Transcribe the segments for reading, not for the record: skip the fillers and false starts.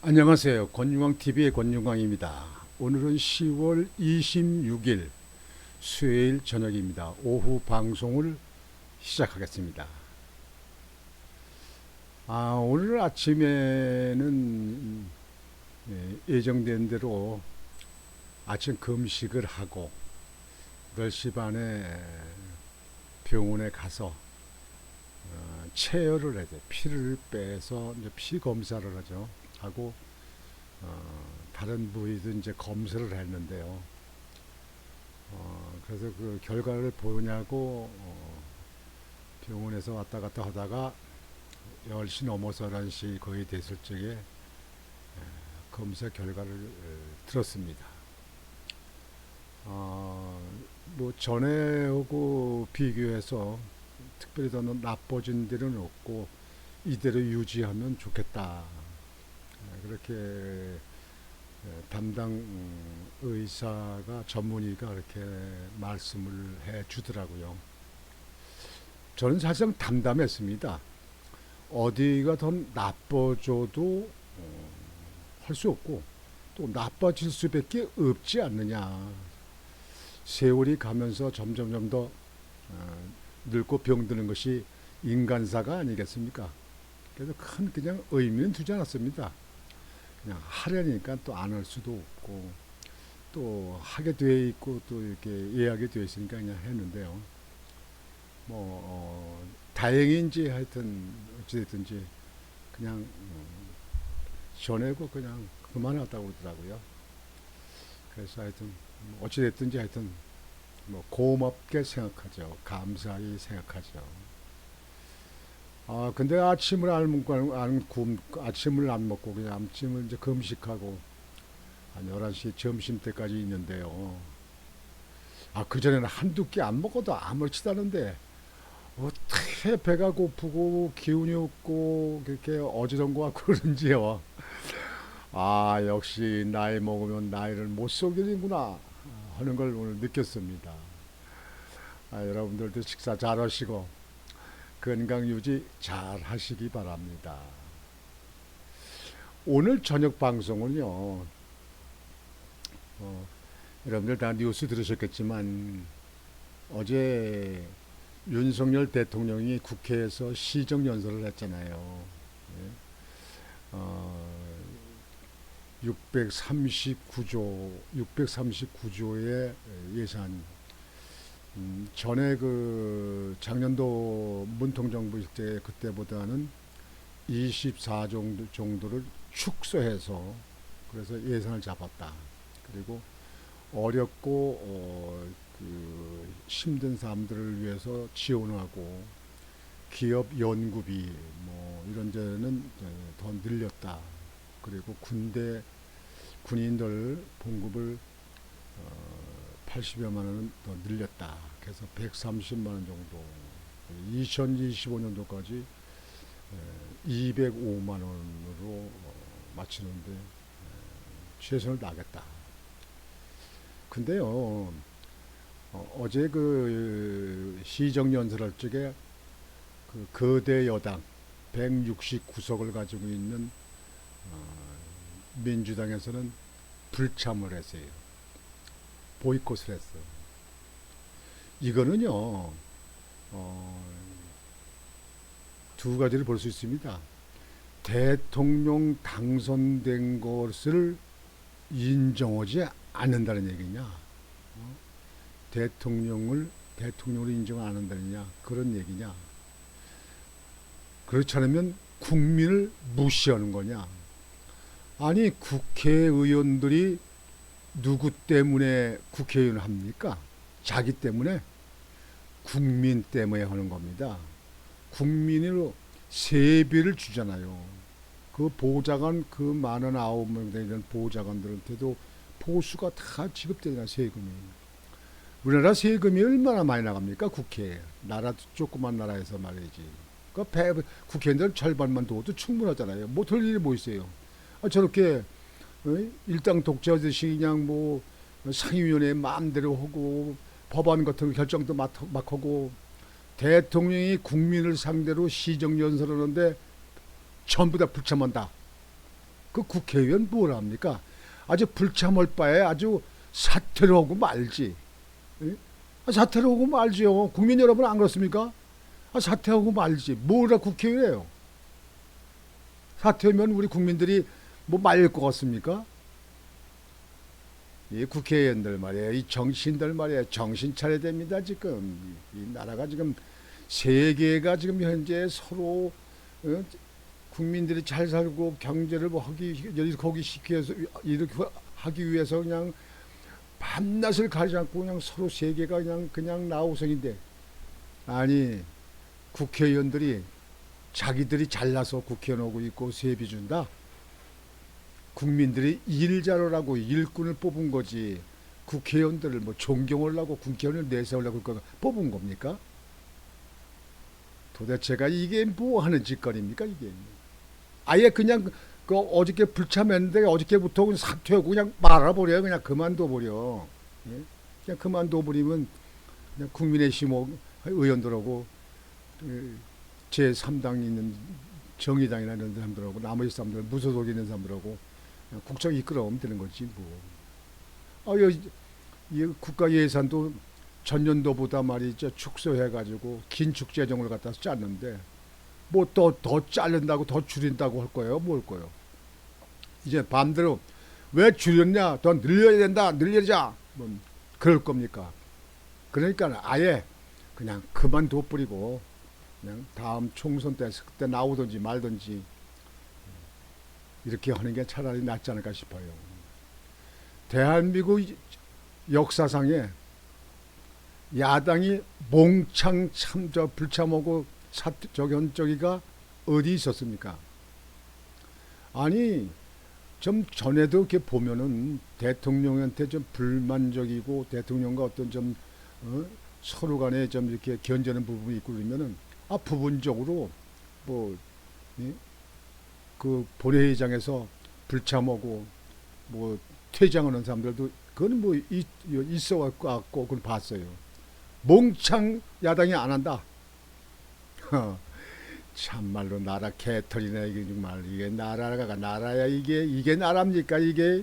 안녕하세요. 권윤광TV의 권윤광입니다. 오늘은 10월 26일 수요일 저녁입니다. 오후 방송을 시작하겠습니다. 오늘 아침에는 예정된 대로 아침 금식을 하고 10시 반에 병원에 가서 체열을 해야 돼. 피를 빼서 이제 피 검사를 하죠. 하고 다른 부위도 이제 검사를 했는데요. 그래서 그 결과를 보냐고 병원에서 왔다 갔다 하다가 10시 넘어서 11시 거의 됐을 적에 검사 결과를 들었습니다. 뭐 전에하고 비교해서 특별히 더 나빠진 데는 없고 이대로 유지하면 좋겠다. 그렇게 담당 의사가 전문의가 그렇게 말씀을 해 주더라고요. 저는 사실상 담담했습니다. 어디가 더 나빠져도 할 수 없고 또 나빠질 수밖에 없지 않느냐. 세월이 가면서 점점 더 늙고 병드는 것이 인간사가 아니겠습니까? 그래서 큰 그냥 의미는 두지 않았습니다. 그냥 하려니까 또 안 할 수도 없고 또 하게 돼 있고 또 이렇게 예약이 돼 있으니까 그냥 했는데요. 뭐 다행인지 하여튼 어찌됐든지 그냥 전에고 그냥 그만하다고 그러더라고요. 그래서 하여튼 어찌됐든지 하여튼 뭐 고맙게 생각하죠. 감사히 생각하죠. 근데 아침을 안 먹고 그냥 아침을 이제 금식하고 한 11시 점심 때까지 있는데요. 그전에는 한두 끼 안 먹어도 아무렇지도 않은데 어떻게 배가 고프고 기운이 없고 그렇게 어지러운 것 같고 그런지요. 역시 나이 먹으면 나이를 못 속이는구나 하는 걸 오늘 느꼈습니다. 여러분들도 식사 잘 하시고 건강 유지 잘 하시기 바랍니다. 오늘 저녁 방송은요, 여러분들 다 뉴스 들으셨겠지만, 어제 윤석열 대통령이 국회에서 시정연설을 했잖아요. 예. 639조의 예산. 전에 그 작년도 문통정부 때 그때보다는 24 정도를 축소해서 그래서 예산을 잡았다. 그리고 어렵고 그 힘든 사람들을 위해서 지원하고 기업 연구비 뭐 이런 데는 더 늘렸다. 그리고 군인들 봉급을 80여만 원은 더 늘렸다. 그래서 130만 원 정도. 2025년도까지 205만 원으로 맞추는데 최선을 다하겠다. 근데요, 어제 그 시정연설할 적에 그 거대 여당 169석을 가지고 있는 민주당에서는 불참을 했어요. 보이콧을 했어요. 이거는요, 두 가지를 볼 수 있습니다. 대통령 당선된 것을 인정하지 않는다는 얘기냐, 대통령을 인정 안 한다느냐, 그런 얘기냐. 그렇지 않으면 국민을 무시하는 거냐. 아니, 국회의원들이 누구 때문에 국회의원을 합니까? 자기 때문에? 국민 때문에 하는 겁니다. 국민으로 세배를 주잖아요. 그 보좌관, 그 많은 9명 되는 보좌관들한테도 보수가 다 지급되잖아요, 세금이. 우리나라 세금이 얼마나 많이 나갑니까? 국회에. 조그만 나라에서 말이지. 국회의원들 절반만 둬도 충분하잖아요. 못할 일이 뭐 있어요. 저렇게 일당 독재하듯이 그냥 뭐 상임위원회 마음대로 하고 법안 같은 결정도 막 하고 대통령이 국민을 상대로 시정연설을 하는데 전부 다 불참한다. 그 국회의원 뭘 합니까? 아주 불참할 바에 아주 사퇴를 하고 말지. 예? 사퇴를 하고 말지요. 국민 여러분 안 그렇습니까? 사퇴하고 말지. 뭐라 국회의원이에요. 사퇴하면 우리 국민들이 뭐 말릴 것 같습니까? 이 국회의원들 말이에요. 이 정치인들 말이에요. 정신 차려야 됩니다. 지금 이 나라가 지금 세계가 지금 현재 서로 국민들이 잘 살고 경제를 뭐 거기 시켜서 이렇게 하기 위해서 그냥 밤낮을 가리지 않고 그냥 서로 세계가 그냥 나우성인데, 아니 국회의원들이 자기들이 잘나서 국회의원 오고 있고 세비 준다. 국민들이 일 잘하라고 일꾼을 뽑은 거지. 국회의원들을 뭐 존경하려고 국회의원을 내세우려고 뽑은 겁니까? 도대체가 이게 뭐 하는 짓거리입니까 이게? 아예 그냥 그 어저께 불참했는데 어저께부터 그냥 사퇴하고 그냥 말아버려요. 그냥 그만둬 버려. 예? 그냥 그만둬 버리면 그냥 국민의힘 의원들하고 제 3당 있는 정의당이나 이런 사람들하고 나머지 사람들 무소속 있는 사람들하고 그냥 국정 이끌어오면 되는 거지 뭐. 이 국가 예산도 전년도보다 말이죠 축소해가지고 긴축 재정을 갖다 짰는데 뭐 더 자른다고 더 줄인다고 할 거예요? 뭘 거예요? 이제 반대로 왜 줄였냐? 더 늘려야 된다, 늘려자. 뭐 그럴 겁니까? 그러니까 아예 그냥 그만둬 버리고 그냥 다음 총선 때 그때 나오든지 말든지 이렇게 하는 게 차라리 낫지 않을까 싶어요. 대한민국 역사상에 야당이 몽창 불참하고 저기가 어디 있었습니까? 아니 좀 전에도 이렇게 보면은 대통령한테 좀 불만적이고 대통령과 어떤 좀 서로 간에 좀 이렇게 견제하는 부분이 있고 그러면은 부분적으로 뭐 그 본회의장에서 불참하고 뭐 퇴장하는 사람들도 그건 뭐 있어 갖고 그걸 봤어요. 몽창 야당이 안 한다. 참말로 나라 개털이네 이게 정말. 이게 나라가 나라야. 이게 나라입니까 이게?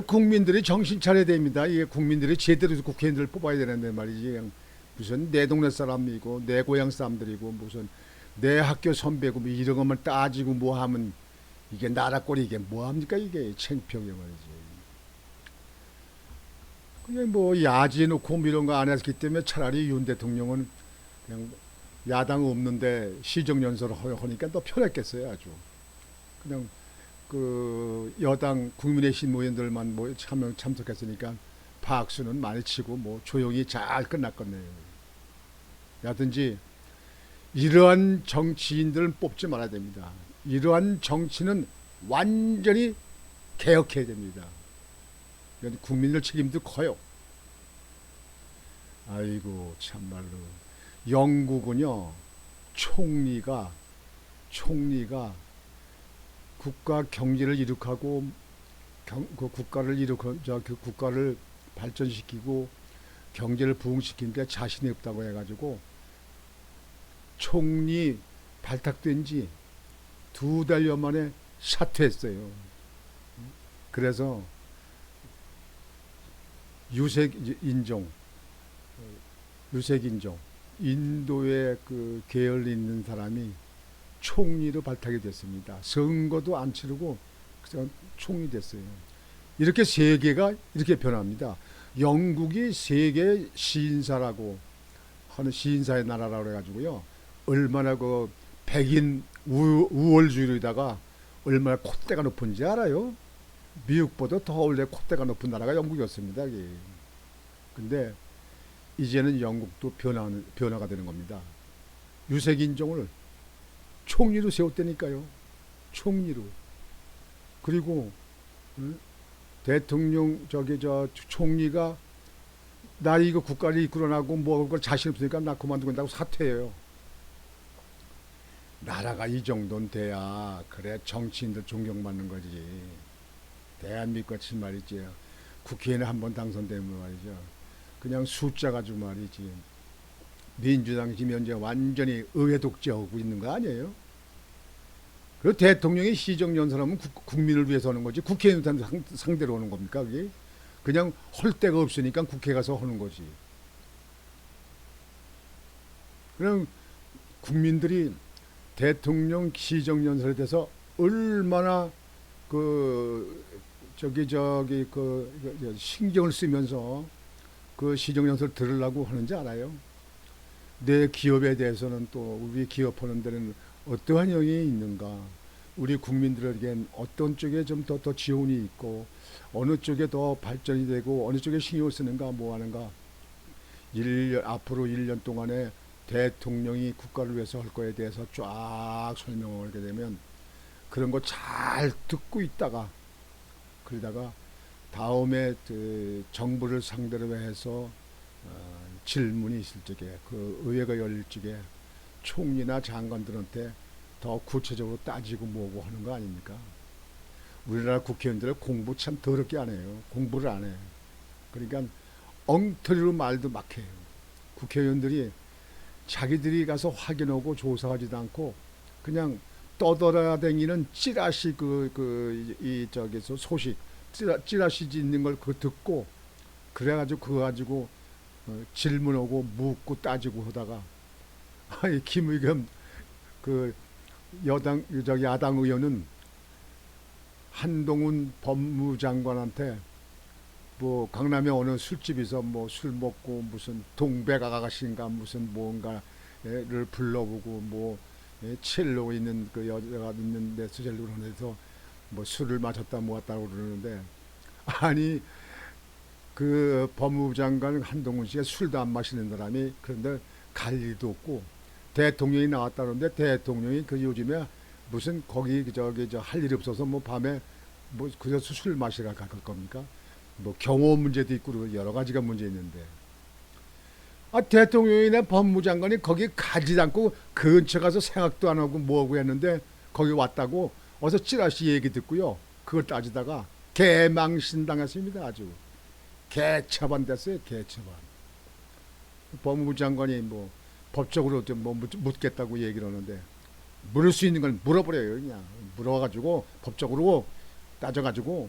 국민들이 정신 차려야 됩니다. 이게 국민들이 제대로 국회의원들을 뽑아야 되는데 말이지. 그냥 무슨 내 동네 사람이고 내 고향 사람들이고 무슨 내 학교 선배고 뭐 이런 것만 따지고 뭐 하면 이게 나라 꼴이 이게 뭐 합니까 이게? 창피하게 말이지. 그냥 뭐 야지 놓고 뭐 이런 거 안 했기 때문에 차라리 윤 대통령은 그냥 야당 없는데 시정연설을 하니까 더 편했겠어요. 아주 그냥 그 여당 국민의힘 의원들만 뭐 참석했으니까 박수는 많이 치고 뭐 조용히 잘 끝났겠네요. 야든지 이러한 정치인들은 뽑지 말아야 됩니다. 이러한 정치는 완전히 개혁해야 됩니다. 이건 국민들 책임도 커요. 아이고 참말로 영국은요 총리가 국가 경제를 이룩하고 그 국가를 발전시키고 경제를 부흥시키는데 자신이 없다고 해가지고 총리 발탁된 지 2달여 만에 사퇴했어요. 그래서 유색인종 인도의 그 계열 있는 사람이 총리로 발탁이 됐습니다. 선거도 안 치르고 그냥 총리 됐어요. 이렇게 세계가 이렇게 변합니다. 영국이 세계 시인사라고 하는 시인사의 나라라고 해가지고요. 얼마나 그 백인 우월주의로다가 얼마나 콧대가 높은지 알아요? 미국보다 더 원래 콧대가 높은 나라가 영국이었습니다. 근데 이제는 영국도 변화가 되는 겁니다. 유색인종을 총리로 세웠다니까요. 총리로. 그리고 대통령 총리가 나 이거 국가를 이끌어나고 뭐 그걸 자신 없으니까 나 그만두겠다고 사퇴해요. 나라가 이 정도는 돼야 그래 정치인들 존경받는 거지. 대한민국 같이 말이지. 국회의원에 한 번 당선되면 말이죠. 그냥 숫자 가지고 말이지. 민주당이 지금 현재 완전히 의회 독재하고 있는 거 아니에요? 그리고 대통령이 시정연설하면 국민을 위해서 하는 거지 국회의원 상대로 하는 겁니까? 그게 그냥 할 데가 없으니까 국회 가서 하는 거지. 그냥 국민들이 대통령 시정연설에 대해서 얼마나 그 신경을 쓰면서 그 시정연설 들으려고 하는지 알아요? 내 기업에 대해서는 또 우리 기업하는 데는 어떠한 영향이 있는가? 우리 국민들에겐 어떤 쪽에 좀 더 지원이 있고 어느 쪽에 더 발전이 되고 어느 쪽에 신경을 쓰는가 뭐 하는가? 앞으로 1년 동안에 대통령이 국가를 위해서 할 거에 대해서 쫙 설명을 하게 되면 그런 거 잘 듣고 있다가 그러다가 다음에 그 정부를 상대로 해서 질문이 있을 적에 그 의회가 열릴 적에 총리나 장관들한테 더 구체적으로 따지고 뭐고 하는 거 아닙니까? 우리나라 국회의원들 공부 참 더럽게 안 해요. 공부를 안 해요. 그러니까 엉터리로 말도 막 해요. 국회의원들이 자기들이 가서 확인하고 조사하지도 않고 그냥 떠돌아다니는 찌라시 저기서 소식 찌라시 있는 걸 그거 듣고 그래가지고 그거 가지고 질문하고 묻고 따지고 하다가 아니 김의겸 그 야당 의원은 한동훈 법무장관한테 뭐 강남의 어느 술집에서 뭐 술 먹고 무슨 동백 아가씨인가 무슨 뭔가를 불러보고 뭐 첼로 있는 그 여자가 있는 데서 첼로 그러면서 뭐 술을 마셨다 모았다고 그러는데 아니 그 법무부 장관 한동훈 씨가 술도 안 마시는 사람이 그런데 갈 일도 없고 대통령이 나왔다는데 대통령이 그 요즘에 무슨 거기 할 일 없어서 뭐 밤에 뭐 그래서 술 마시러 갈 겁니까? 뭐 경호 문제도 있고 여러 가지가 문제 있는데 대통령이나 법무장관이 거기 가지 않고 근처 가서 생각도 안 하고 뭐하고 했는데 거기 왔다고 어서 찌라시 얘기 듣고요. 그걸 따지다가 개망신 당했습니다. 아주 개처반 됐어요. 개처반. 법무부 장관이 뭐 법적으로 좀 뭐 묻겠다고 얘기를 하는데 물을 수 있는 걸 물어버려요. 그냥 물어가지고 법적으로 따져가지고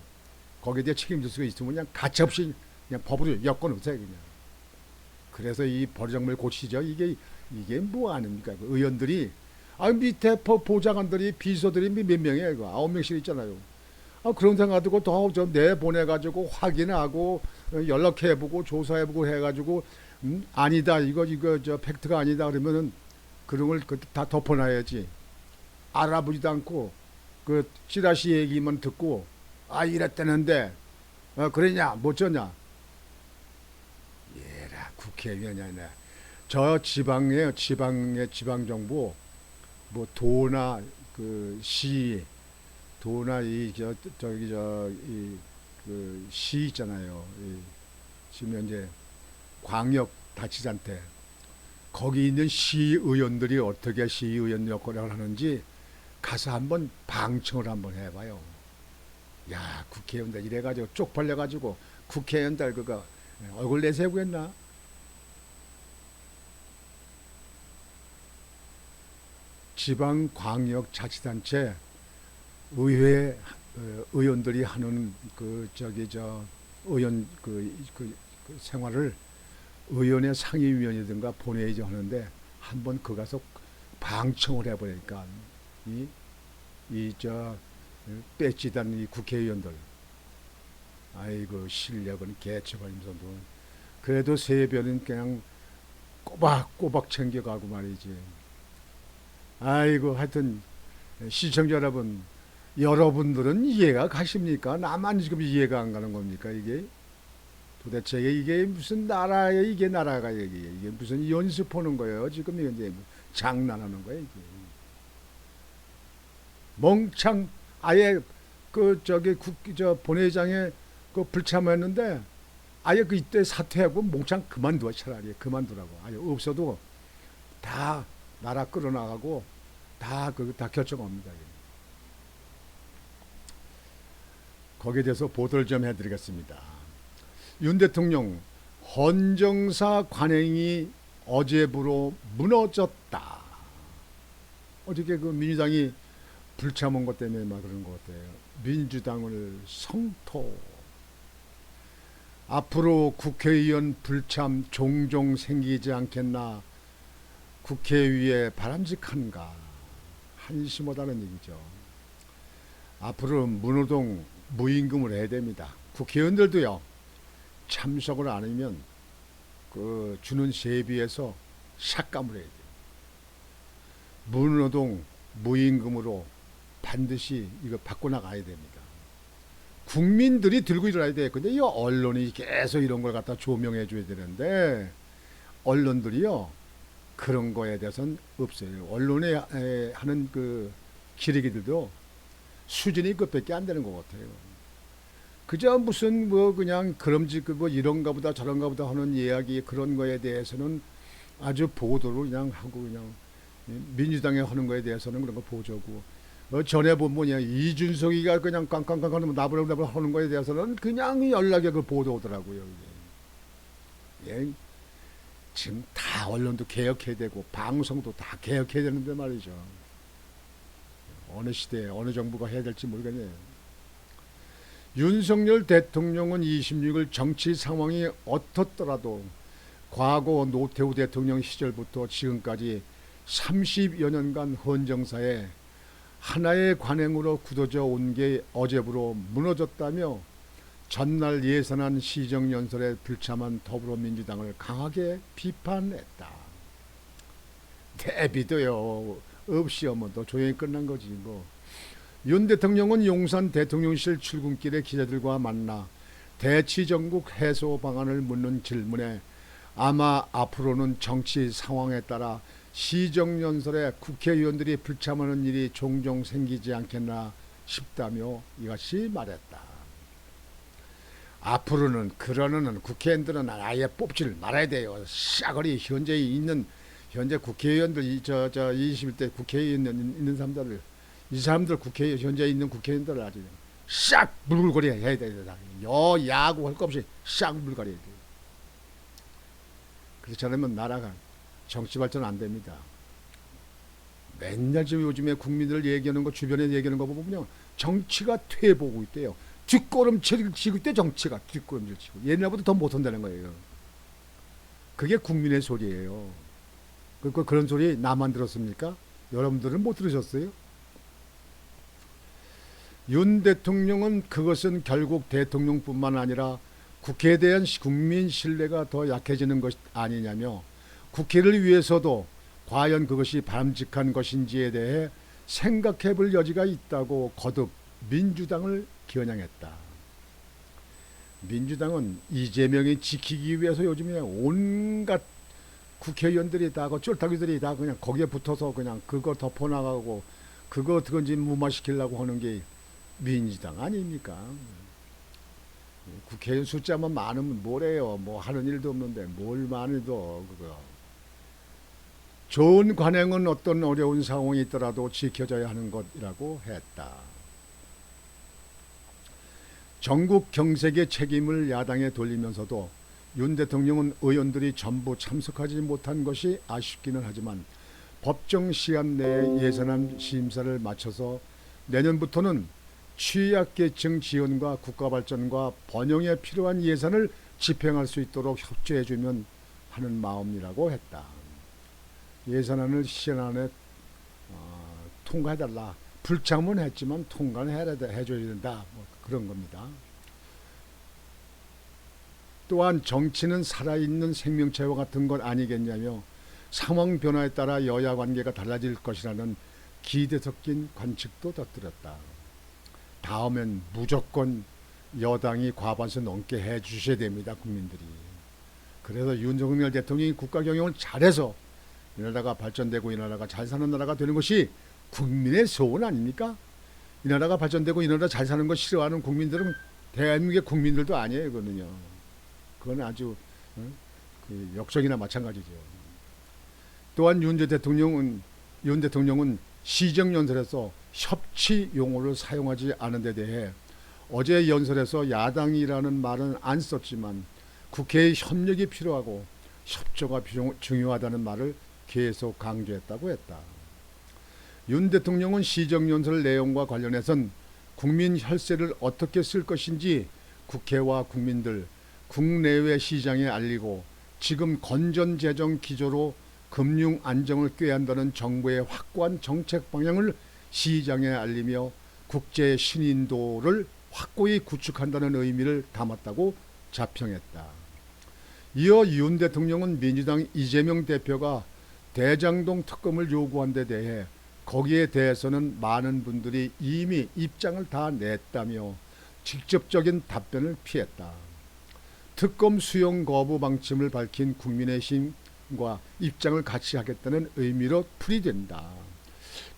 거기에 대해 책임질 수가 있으면 그냥 가차없이 그냥 법으로 여건 없어요. 그냥. 그래서 이 버르장머리 고치죠. 이게 뭐 아닙니까? 그 의원들이 밑에 보좌관들이 비서들이 몇 명이에요? 9명씩 있잖아요. 그런 생각 두고 더 좀 내보내가지고 확인하고 연락해보고 조사해보고 해가지고 아니다 이거 저 팩트가 아니다 그러면은 그런 걸 다 덮어놔야지. 알아보지도 않고 그 찌라시 얘기만 듣고 이랬다는데 그러냐 못 졌냐. 얘라 국회의원이 아니라 저 지방의 지방정부 뭐 도나 그 시 도나 그 시 있잖아요. 지금 현재 광역 다치단체 거기 있는 시의원들이 어떻게 시의원 역할을 하는지 가서 한번 방청을 한번 해봐요. 야 국회의원들 이래가지고 쪽팔려가지고 국회의원들 그거 얼굴 내세우고 했나? 지방광역자치단체 의회 의원들이 하는 의원 그 생활을 의원의 상임위원이든가 본회의장 하는데 한번 그 가서 방청을 해보니까 빼지단 이 국회의원들 아이고 실력은 개처벌임선도 그래도 세변은 그냥 꼬박꼬박 챙겨가고 말이지. 아이고 하여튼 시청자 여러분 여러분들은 이해가 가십니까? 나만 지금 이해가 안 가는 겁니까? 이게 도대체 이게 무슨 나라예요? 이게 나라가 이게 무슨 연습하는 거예요? 지금 이게 장난하는 거예요? 이게 멍청 아예 본회의장에 그 불참했는데 아예 그 이때 사퇴하고 몽창 그만둬 차라리 그만두라고 아예 없어도 다 나라 끌어나가고 다 결정합니다. 거기에 대해서 보도를 좀 해드리겠습니다. 윤 대통령 헌정사 관행이 어제부로 무너졌다. 어저께 그 민주당이 불참한 것 때문에 막 그런 것 같아요. 민주당을 성토. 앞으로 국회의원 불참 종종 생기지 않겠나. 국회의회 바람직한가. 한심하다는 얘기죠. 앞으로는 문호동 무임금을 해야 됩니다. 국회의원들도요. 참석을 안 하면 그 주는 세비에서 삭감을 해야 돼요. 문호동 무임금으로 반드시 이거 바꿔나가야 됩니다. 국민들이 들고 일어나야 돼요. 근데 이 언론이 계속 이런 걸 갖다 조명해 줘야 되는데 언론들이요 그런 거에 대해서는 없어요. 언론에 하는 그 기레기들도 수준이 그것밖에 안 되는 것 같아요. 그저 무슨 뭐 그냥 그럼지 뭐 이런가 보다 저런가 보다 하는 이야기 그런 거에 대해서는 아주 보도를 그냥 하고 그냥 민주당에 하는 거에 대해서는 그런 거 보조고 전에 보면 뭐냐 이준석이가 그냥 깡깡깡 나불나불 하는 거에 대해서는 그냥 연락에 그 보도 오더라고요. 이게. 예. 지금 다 언론도 개혁해야 되고 방송도 다 개혁해야 되는데 말이죠. 어느 시대에 어느 정부가 해야 될지 모르겠네요. 윤석열 대통령은 26일 정치 상황이 어떻더라도 과거 노태우 대통령 시절부터 지금까지 30여 년간 헌정사에 하나의 관행으로 굳어져 온 게 어제부로 무너졌다며 전날 예산안 시정연설에 불참한 더불어민주당을 강하게 비판했다. 대비도요 없이 하면 또 조용히 끝난 거지 뭐. 윤 대통령은 용산 대통령실 출근길에 기자들과 만나 대치전국 해소 방안을 묻는 질문에 아마 앞으로는 정치 상황에 따라 시정연설에 국회의원들이 불참하는 일이 종종 생기지 않겠나 싶다며 이같이 말했다. 앞으로는 그러는 국회의원들은 아예 뽑지를 말아야 돼요. 싸그리 현재 국회의원들 저 21대 국회의원 있는 사람들을 이 사람들 현재 있는 국회의원들을 아주 싹 물글거리 해야 된다. 야구 할 것 없이 싹 물갈이해야 돼요. 그렇지 않으면 나라가 정치 발전 안 됩니다. 맨날 지금 요즘에 국민들 얘기하는 거 주변에 얘기하는 거 보면요 정치가 퇴보고 있대요. 뒷걸음질 치고 있대. 정치가 뒷걸음질 치고 옛날보다 더 못한다는 거예요. 그게 국민의 소리예요. 그런 소리 나만 들었습니까? 여러분들은 못 들으셨어요? 윤 대통령은 그것은 결국 대통령뿐만 아니라 국회에 대한 국민 신뢰가 더 약해지는 것 아니냐며 국회를 위해서도 과연 그것이 바람직한 것인지에 대해 생각해 볼 여지가 있다고 거듭 민주당을 겨냥했다. 민주당은 이재명이 지키기 위해서 요즘에 온갖 국회의원들이 다 그 쫄타기들이 다 그냥 거기에 붙어서 그냥 그거 덮어나가고 그거 어떻게든지 무마시키려고 하는 게 민주당 아닙니까? 국회의원 숫자만 많으면 뭐래요? 뭐 하는 일도 없는데 뭘 많이도 그거. 좋은 관행은 어떤 어려운 상황이 있더라도 지켜져야 하는 것이라고 했다. 전국 경색의 책임을 야당에 돌리면서도 윤 대통령은 의원들이 전부 참석하지 못한 것이 아쉽기는 하지만 법정 시간 내에 예산안 심사를 마쳐서 내년부터는 취약계층 지원과 국가발전과 번영에 필요한 예산을 집행할 수 있도록 협조해주면 하는 마음이라고 했다. 예산안을 시한 안에 통과해달라. 불참은 했지만 통과는 해줘야 된다. 뭐 그런 겁니다. 또한 정치는 살아있는 생명체와 같은 것 아니겠냐며 상황 변화에 따라 여야 관계가 달라질 것이라는 기대 섞인 관측도 덧들였다. 다음엔 무조건 여당이 과반수 넘게 해주셔야 됩니다. 국민들이. 그래서 윤석열 대통령이 국가 경영을 잘해서 이 나라가 발전되고 이 나라가 잘 사는 나라가 되는 것이 국민의 소원 아닙니까? 이 나라가 발전되고 이 나라 잘 사는 거 싫어하는 국민들은 대한민국의 국민들도 아니에요. 그거는요. 그건 아주 그 역적이나 마찬가지죠. 또한 윤 대통령은 시정연설에서 협치 용어를 사용하지 않은 데 대해 어제 연설에서 야당이라는 말은 안 썼지만 국회의 협력이 필요하고 협조가 중요하다는 말을 계속 강조했다고 했다. 윤 대통령은 시정연설 내용과 관련해선 국민 혈세를 어떻게 쓸 것인지 국회와 국민들, 국내외 시장에 알리고 지금 건전재정 기조로 금융 안정을 꾀한다는 정부의 확고한 정책 방향을 시장에 알리며 국제 신인도를 확고히 구축한다는 의미를 담았다고 자평했다. 이어 윤 대통령은 민주당 이재명 대표가 대장동 특검을 요구한 데 대해 거기에 대해서는 많은 분들이 이미 입장을 다 냈다며 직접적인 답변을 피했다. 특검 수용 거부 방침을 밝힌 국민의힘과 입장을 같이 하겠다는 의미로 풀이된다.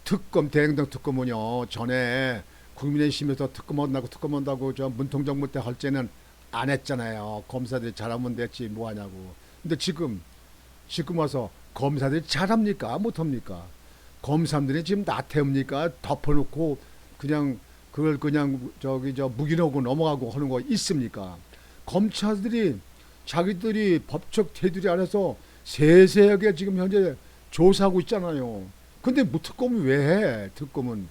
특검, 대장동 특검은요, 전에 국민의힘에서 특검 한다고 저 문통정부 때 할 때는 안 했잖아요. 검사들이 잘하면 됐지 뭐 하냐고. 근데 지금 와서 검사들이 잘합니까? 못합니까? 검사들이 지금 나태웁니까? 덮어놓고 그냥 그걸 그냥 묵인하고 넘어가고 하는 거 있습니까? 검찰들이 자기들이 법적 테두리 안에서 세세하게 지금 현재 조사하고 있잖아요. 근데 뭐 특검이 왜 해? 특검은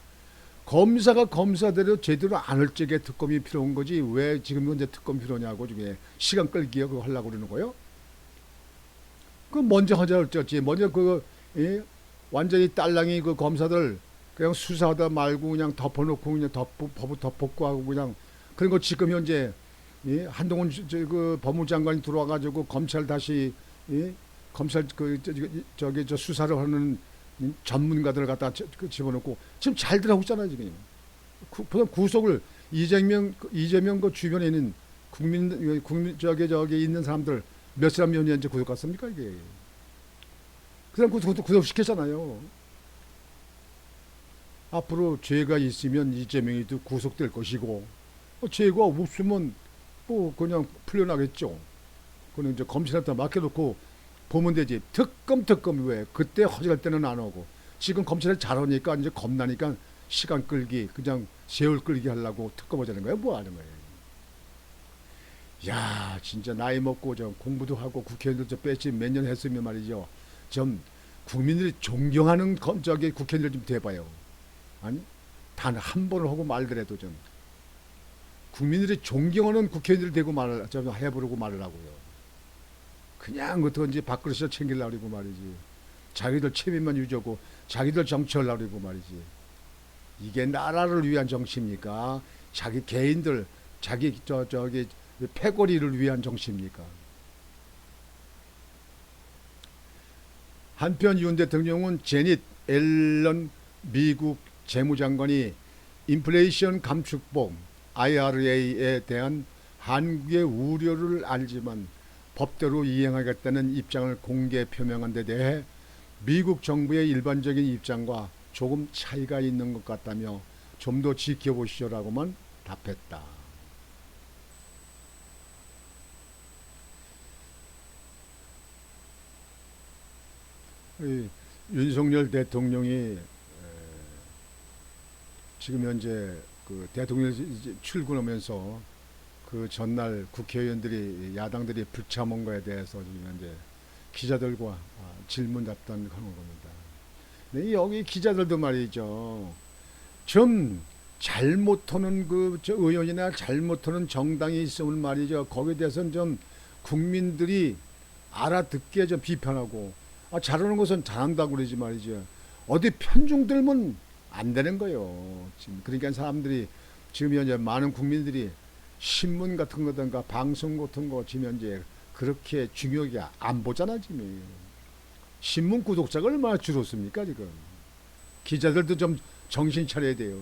검사가 검사대로 제대로 안 할 적에 특검이 필요한 거지 왜 지금 현재 특검 필요냐고 중에 시간 끌기야 그거 하려고 그러는 거요? 그 먼저 하자 어쩌지 먼저 완전히 딸랑이 그 검사들 그냥 수사하다 말고 그냥 덮어놓고 그냥 법을 덮고 하고 그냥 그런 거 지금 현재 한동훈 그 법무장관이 들어와가지고 검찰 다시 검찰 저 수사를 하는 전문가들을 갖다 집어넣고 지금 잘들 하고 있잖아요 지금. 구속을 이재명 그 주변에 있는 국민 저기 있는 사람들 몇 사람이 현재 구속 갔습니까 이게? 그 사람 구속시켰잖아요. 앞으로 죄가 있으면 이재명이도 구속될 것이고 죄가 없으면 뭐 그냥 풀려나겠죠. 그는 이제 검찰한테 맡겨놓고 보면 되지. 특검 왜 그때 허지할 때는 안 오고 지금 검찰이 잘하니까 이제 겁나니까 시간 끌기 그냥 세월 끌기 하려고 특검하자는 거예요. 뭐 하는 거예요. 야 진짜 나이 먹고 좀 공부도 하고 국회의원들 좀 뺐지 몇 년 했으면 말이죠. 좀 국민들이 존경하는 국회의원들 좀 돼봐요. 아니 단 한 번을 하고 말더라도 좀 국민들이 존경하는 국회의원들 되고 말을 좀 해보려고 말을 하고요. 그냥 어떻게 밥그릇을 챙기려고 그러고 말이지. 자기들 체면만 유지하고 자기들 정치하려고 그러고 말이지. 이게 나라를 위한 정치입니까? 자기 개인들 자기 저기 패거리를 위한 정치입니까? 한편 윤 대통령은 제닛 앨런 미국 재무장관이 인플레이션 감축법 IRA에 대한 한국의 우려를 알지만 법대로 이행하겠다는 입장을 공개 표명한 데 대해 미국 정부의 일반적인 입장과 조금 차이가 있는 것 같다며 좀 더 지켜보시오라고만 답했다. 윤석열 대통령이 지금 현재 그 대통령 출근하면서 그 전날 국회의원들이 야당들이 불참한 거에 대해서 지금 현재 기자들과 질문 답변하는 겁니다. 네, 여기 기자들도 말이죠. 좀 잘못하는 의원이나 잘못하는 정당이 있으면 말이죠. 거기에 대해서는 좀 국민들이 알아듣게 좀 비판하고 잘하는 것은 잘한다고 그러지 말이죠. 어디 편중 들면 안 되는 거예요. 지금 그러니까 사람들이 지금 현재 많은 국민들이 신문 같은 거든가 방송 같은 거 지금 현재 그렇게 중요하게 안 보잖아 지금. 신문 구독자가 얼마나 줄었습니까 지금. 기자들도 좀 정신 차려야 돼요.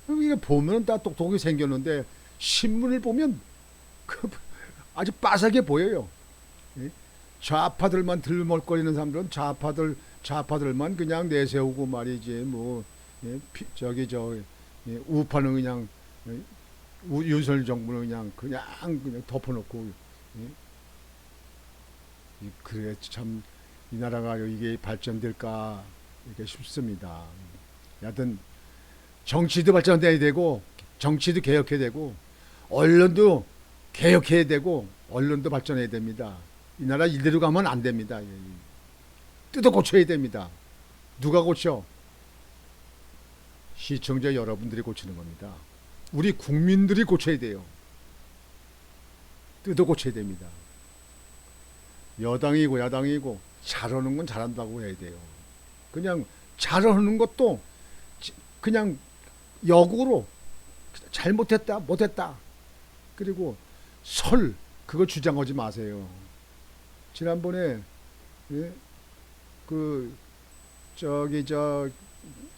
이게 보면 다 똑똑하게 생겼는데 신문을 보면 아주 빠삭해 보여요. 좌파들만 들먹거리는 사람들은 좌파들만 그냥 내세우고 말이지 뭐 우파는 그냥 윤석열 정부는 그냥 덮어놓고 그래 참 이 나라가 이게 발전될까 이렇게 싶습니다. 여하튼 정치도 발전돼야 되고 정치도 개혁해야 되고 언론도 개혁해야 되고 언론도 발전해야 됩니다. 이 나라 이대로 가면 안 됩니다. 뜯어 고쳐야 됩니다. 누가 고쳐? 시청자 여러분들이 고치는 겁니다. 우리 국민들이 고쳐야 돼요. 뜯어 고쳐야 됩니다. 여당이고 야당이고 잘하는 건 잘한다고 해야 돼요. 그냥 잘하는 것도 그냥 역으로 잘못했다 못했다 그리고 그거 주장하지 마세요. 지난번에 예? 그 저기 저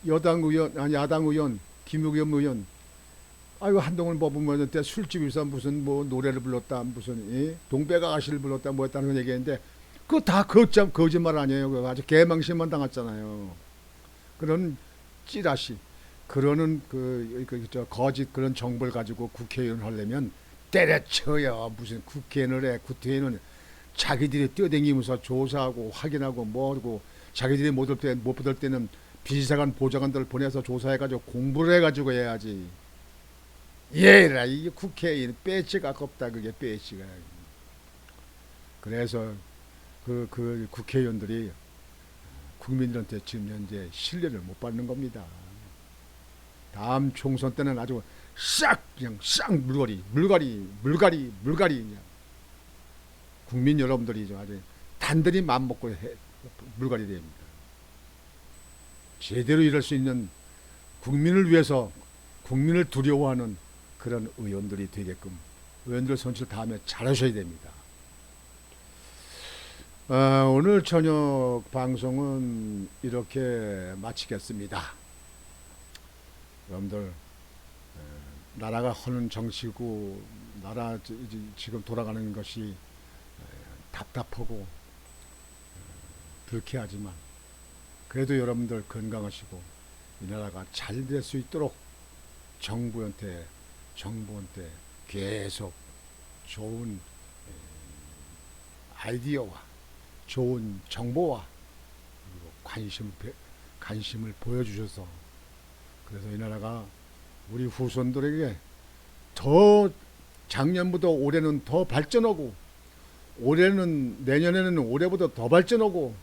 여당 의원 아니 야당 의원 김의겸 의원 아이고 한동훈 법무부원 때 술집에서 무슨 뭐 노래를 불렀다 무슨 예? 동백아가씨를 불렀다 뭐 했다는 걸 얘기했는데 그거 다 거짓말 아니에요. 그거 아주 개망신만 당했잖아요. 그런 찌라시 그러는 저 거짓 그런 정보를 가지고 국회의원 하려면 때려쳐요. 무슨 국회의원은 자기들이 뛰어다니면서 조사하고 확인하고 뭐하고 자기들이 못 받을 때는 비서관 보좌관들 보내서 조사해가지고 공부를 해가지고 해야지. 얘라 이게 국회의원 배지가 아깝다 그게 배지가. 그래서 그 국회의원들이 국민들한테 지금 현재 신뢰를 못 받는 겁니다. 다음 총선 때는 아주 그냥 물갈이 그냥 국민 여러분들이 아주 단단히 맘먹고 물갈이 됩니다. 제대로 일할 수 있는 국민을 위해서 국민을 두려워하는 그런 의원들이 되게끔 의원들 선출 다음에 잘하셔야 됩니다. 오늘 저녁 방송은 이렇게 마치겠습니다. 여러분들 나라가 하는 정치고 나라 지금 돌아가는 것이 답답하고 불쾌하지만 그래도 여러분들 건강하시고 이 나라가 잘 될 수 있도록 정부한테 계속 좋은 아이디어와 좋은 정보와 그리고 관심을 보여주셔서 그래서 이 나라가 우리 후손들에게 더 작년보다 올해는 더 발전하고 내년에는 올해보다 더 발전하고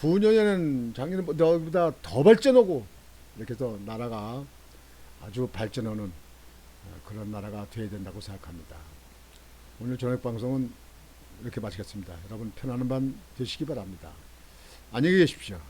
후년에는 작년보다 더 발전하고 이렇게 해서 나라가 아주 발전하는 그런 나라가 되어야 된다고 생각합니다. 오늘 저녁 방송은 이렇게 마치겠습니다. 여러분 편안한 밤 되시기 바랍니다. 안녕히 계십시오.